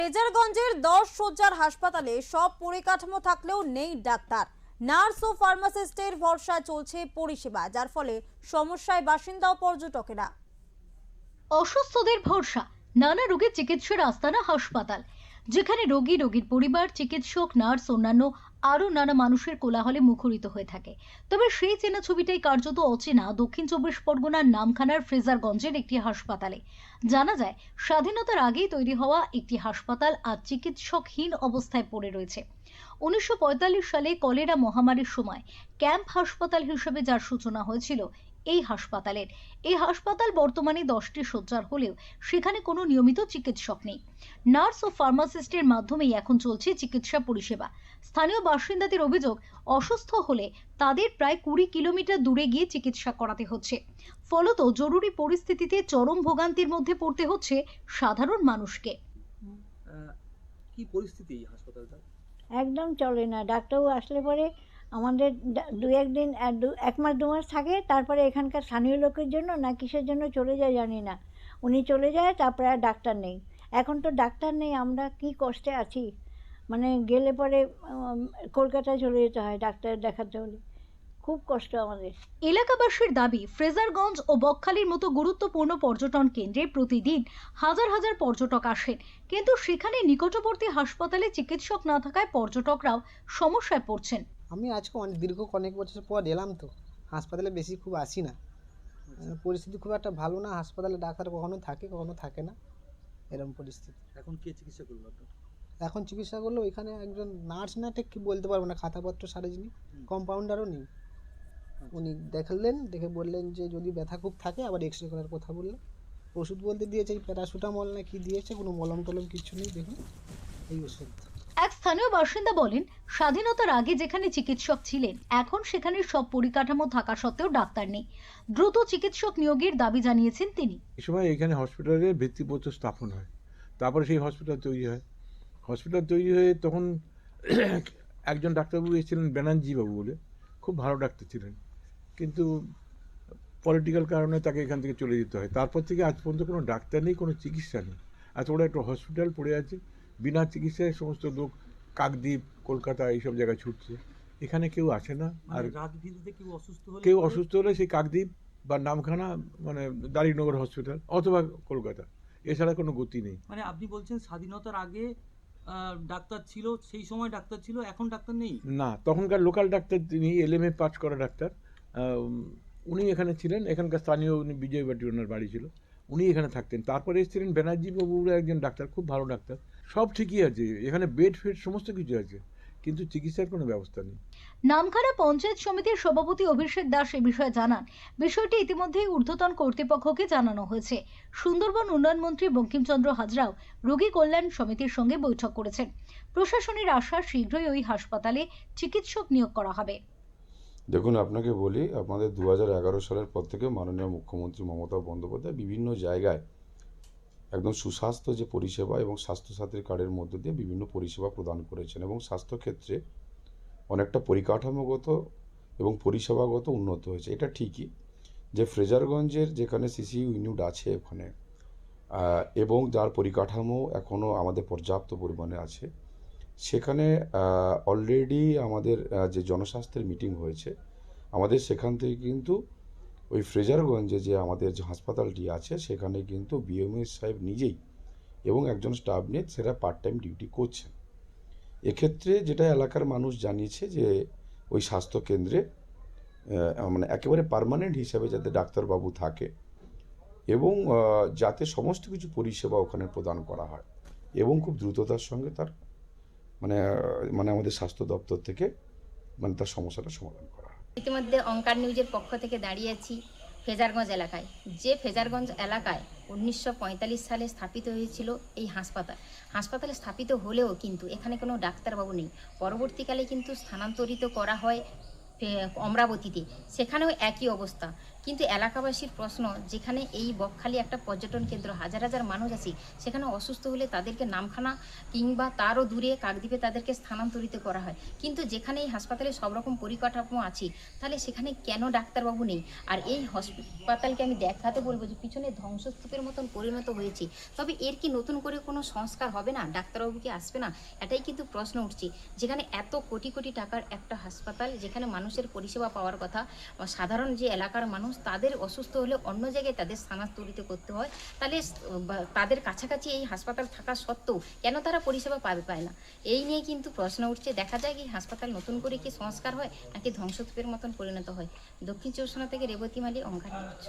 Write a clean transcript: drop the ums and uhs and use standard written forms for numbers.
ফ্রেজারগঞ্জের 10 শয্যার হাসপাতালে সব পরিকাঠামো থাকলেও নেই ডাক্তার, নার্স ও ফার্মাসিস্টের ভরসায় চলছে পরিষেবা, যার ফলে সমস্যায় বাসিন্দা ও পর্যটকেরা। অসুস্থদের ভরসা নানা রোগের চিকিৎসার আস্তানা হাসপাতাল, যেখানে রোগী, রোগীর পরিবার, চিকিৎসক, নার্স, অন্যান্য আরো নানা মানুষের কোলাহলে মুখরিত হয়ে থাকে। তবে সেই চেনা ছবিটাই কার্যত অচেনা দক্ষিণ 24 পরগনার নামখানার ফ্রেজারগঞ্জের একটি হাসপাতালে। জানা যায়, স্বাধীনতার আগেই তৈরি হওয়া একটি হাসপাতাল আজ চিকিৎসকহীন অবস্থায় পড়ে রয়েছে। 1945 সালে কলেরা মহামারীর সময় ক্যাম্প হাসপাতাল হিসেবে যার সূচনা হয়েছিল এই হাসপাতাল বর্তমানে 10টি শয্যার হলেও সেখানে কোনো নিয়মিত চিকিৎসক নেই। নার্স ও ফার্মাসিস্টের মাধ্যমেই এখন চলছে চিকিৎসা পরিষেবা। স্থানীয় বাসিন্দাদের অভিযোগ, অসুস্থ হলে তাদের প্রায় 20 কিলোমিটার দূরে গিয়ে চিকিৎসা করাতে হচ্ছে। ফলত জরুরি পরিস্থিতিতে চরম ভোগান্তির মধ্যে পড়তে হচ্ছে সাধারণ মানুষকে। কি পরিস্থিতি এই হাসপাতালটা? একদম চলে না। ডাক্তারবাবু আসলে পরে আমাদের দু একদিন এক মাস 2 মাস থাকে, তারপরে এখানকার স্থানীয় লোকের জন্য না কিসের জন্য চলে যায় জানি না, উনি চলে যায়, তারপরে আর ডাক্তার নেই। এখন তো ডাক্তার নেই, আমরা কি কষ্টে আছি। মানে গেলে পরে কলকাতায় চলে যেতে হয় ডাক্তার দেখাতে হলে, খুব কষ্ট আমাদের। এলাকাবাসীর দাবি, ফ্রেজারগঞ্জ ও বকখালির মতো গুরুত্বপূর্ণ পর্যটন কেন্দ্রে প্রতিদিন হাজার হাজার পর্যটক আসেন, কিন্তু সেখানে নিকটবর্তী হাসপাতালে চিকিৎসক না থাকায় পর্যটকরাও সমস্যায় পড়ছেন। আমি আজকে দীর্ঘ অনেক বছর পর এলাম, তো হাসপাতালে বেশি খুব আসি না। পরিস্থিতি খুব একটা ভালো না, হাসপাতালে ডাক্তার কখনো থাকে কখনো থাকে না, এরকম পরিস্থিতি। এখন কে চিকিৎসা করলো আপনার? এখন চিকিৎসা করলো ওইখানে একজন নার্স, না ঠিক কি বলতে পারবো না, খাতাপত্র সারেজনি, কম্পাউন্ডারও নেই। উনি দেখালেন, দেখে বললেন যে যদি ব্যথা খুব থাকে আবার এক্সরে করার কথা বললেন। ওষুধ বলতে দিয়েছে এই প্যারাসিটামল না কি দিয়েছে, কোনো মলম টলম কিছু নেই, দেখুন এই ওষুধ। এক স্থানীয় বাসিন্দা বলেন, স্বাধীনতার আগে যেখানে চিকিৎসক ছিলেন এখন সেখানে সব পরিকাঠামো থাকা সত্ত্বেও ডাক্তার নেই। দ্রুত চিকিৎসক নিয়োগের দাবি জানিয়েছেন তিনি। এই সময় এখানে হসপিটালের ভিত্তিপ্রস্তর স্থাপন হয়, তারপরে সেই হসপিটাল তৈরি হয়। হসপিটাল তৈরি হয়ে তখন একজন ডাক্তারবাবু এসেছিলেন ব্যানার্জি বাবু বলে, খুব ভালো ডাক্তার ছিলেন, কিন্তু পলিটিক্যাল কারণে তাকে এখান থেকে চলে যেতে হয়। তারপর থেকে আজ পর্যন্ত কোনো ডাক্তার নেই, কোনো চিকিৎসা নেই। এত বড় একটা হসপিটাল পড়ে আছে, বিনা চিকিৎসায় সমস্ত লোক কাকদ্বীপ, কলকাতা এইসব জায়গায় ছুটছে, এখানে কেউ আসে না। আর রাজনীতিতে কেউ অসুস্থ হলে সেই কাকদ্বীপ বা নামখানা, মানে দারিনগর হসপিটাল অথবা কলকাতা, এছাড়া কোনো গতি নেই। মানে আপনি বলছেন স্বাধীনতার আগে ডাক্তার ছিল, সেই সময় ডাক্তার ছিল, এখন ডাক্তার নেই? না, তখনকার লোকাল ডাক্তার, তিনি LMA পাস করা ডাক্তার, উনি এখানে ছিলেন। এখানকার স্থানীয়, উনি বিজয়বাটি ওনার বাড়ি ছিল, উনি এখানে থাকতেন। তারপরে এসেছিলেন ব্যানার্জি বাবু একজন ডাক্তার, খুব ভালো ডাক্তার, সব ঠিকই আছে, এখানে বেড ফেড সমস্ত কিছু আছে, কিন্তু চিকিৎসার কোনো ব্যবস্থা নেই। নামখানা পঞ্চায়েত সমিতির সভাপতি অভিষেক দাস এ বিষয়ে জানান, বিষয়টি ইতিমধ্যেই ঊর্ধ্বতন কর্তৃপক্ষকে জানানো হয়েছে। সুন্দরবন উন্নয়ন মন্ত্রী বঙ্কিমচন্দ্র হাজরাও রোগী কল্যাণ সমিতির সঙ্গে বৈঠক করেছেন। প্রশাসনের আশা, শীঘ্রই ওই হাসপাতালে চিকিৎসক নিয়োগ করা হবে। দেখুন, আপনাকে বলি, আপনাদের 2011 সালের পর থেকে মাননীয় মুখ্যমন্ত্রী মমতা বন্দ্যোপাধ্যায় বিভিন্ন জায়গায় একদম সুস্বাস্থ্য যে পরিষেবা এবং স্বাস্থ্যসাথীর কার্ডের মধ্য দিয়ে বিভিন্ন পরিষেবা প্রদান করেছেন, এবং স্বাস্থ্যক্ষেত্রে অনেকটা পরিকাঠামোগত এবং পরিষেবাগত উন্নত হয়েছে। এটা ঠিকই যে ফ্রেজারগঞ্জের যেখানে CCU ইউনিট আছে ওখানে, এবং যার পরিকাঠামো এখনও আমাদের পর্যাপ্ত পরিমাণে আছে, সেখানে অলরেডি আমাদের যে জনস্বাস্থ্যের মিটিং হয়েছে, আমাদের সেখান থেকে কিন্তু ওই ফ্রেজারগঞ্জে যে আমাদের যে হাসপাতালটি আছে সেখানে কিন্তু BMS সাহেব নিজেই এবং একজন স্টাফ নিয়ে সেটা পার্ট টাইম ডিউটি করছেন। এক্ষেত্রে যেটা এলাকার মানুষ জানিয়েছে যে ওই স্বাস্থ্যকেন্দ্রে মানে একেবারে পার্মানেন্ট হিসাবে যাতে ডাক্তারবাবু থাকে এবং যাতে সমস্ত কিছু পরিষেবা ওখানে প্রদান করা হয় এবং খুব দ্রুততার সঙ্গে তার মানে আমাদের স্বাস্থ্য দপ্তর থেকে মানে তার সমস্যাটা সমাধান করা হয়। ইতিমধ্যে অঙ্কার নিউজের পক্ষ থেকে দাঁড়িয়েছি ফ্রেজারগঞ্জ এলাকায়। যে ফ্রেজারগঞ্জ এলাকায় 1945 সালে স্থাপিত হয়েছিল এই হাসপাতালে স্থাপিত হলেও কিন্তু এখানে কোনো ডাক্তারবাবু নেই। পরবর্তীকালে কিন্তু স্থানান্তরিত করা হয় অমরাবতীতে, সেখানেও একই অবস্থা। কিন্তু এলাকাবাসীর প্রশ্ন, যেখানে এই বকখালি একটা পর্যটন কেন্দ্র, হাজার হাজার মানুষ আসে, সেখানে অসুস্থ হলে তাদেরকে নামখানা কিংবা তারও দূরে কাকদ্বীপে তাদেরকে স্থানান্তরিত করা হয়। কিন্তু যেখানে এই হাসপাতালে সব রকম পরিকাঠামো আছে, তাহলে সেখানে কেন ডাক্তারবাবু নেই? আর এই হাসপাতালকে আমি দেখাতে বলবো যে পিছনে ধ্বংসস্তূপের মতন পরিণত হয়েছে। তবে এর কি নতুন করে কোনো সংস্কার হবে না? ডাক্তারবাবু কি আসবে না? এটাই কিন্তু প্রশ্ন উঠছে। যেখানে এত কোটি কোটি টাকার একটা হাসপাতাল, যেখানে মানুষের পরিষেবা পাওয়ার কথা, সাধারণ যে এলাকার মানুষ তাদের অসুস্থ হলে অন্য জায়গায় তাদের স্থানান্তরিত করতে হয়, তাহলে তাদের কাছাকাছি এই হাসপাতাল থাকা সত্ত্বেও কেন তারা পরিষেবা পায় না? এই নিয়ে কিন্তু প্রশ্ন উঠছে। দেখা যায় কি হাসপাতাল নতুন করে কি সংস্কার হয় নাকি ধ্বংসস্তূপের মতন পরিণত হয়। দক্ষিণ চব্বিশ পরগনা থেকে রেবতী মালি, ওঙ্কার নিউজ।